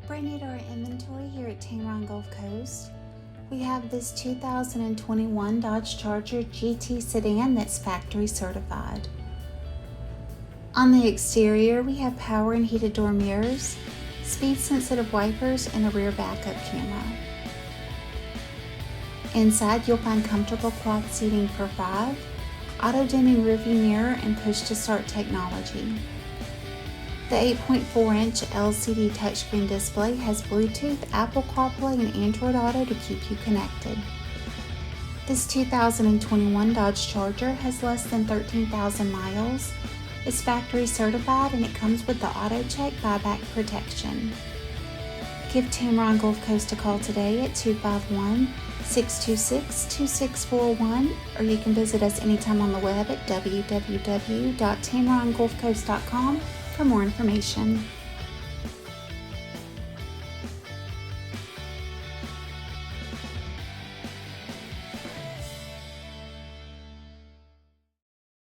Brand new to our inventory here at Tameron Gulf Coast, we have this 2021 Dodge Charger GT Sedan that's factory certified. On the exterior, we have power and heated door mirrors, speed-sensitive wipers, and a rear backup camera. Inside, you'll find comfortable cloth seating for 5, auto-dimming rearview mirror, and push-to-start technology. The 8.4-inch LCD touchscreen display has Bluetooth, Apple CarPlay, and Android Auto to keep you connected. This 2021 Dodge Charger has less than 13,000 miles, is factory certified, and it comes with the AutoCheck Buyback Protection. Give Tameron Gulf Coast a call today at 251-626-2641, or you can visit us anytime on the web at www.tamerongulfcoast.com for more information.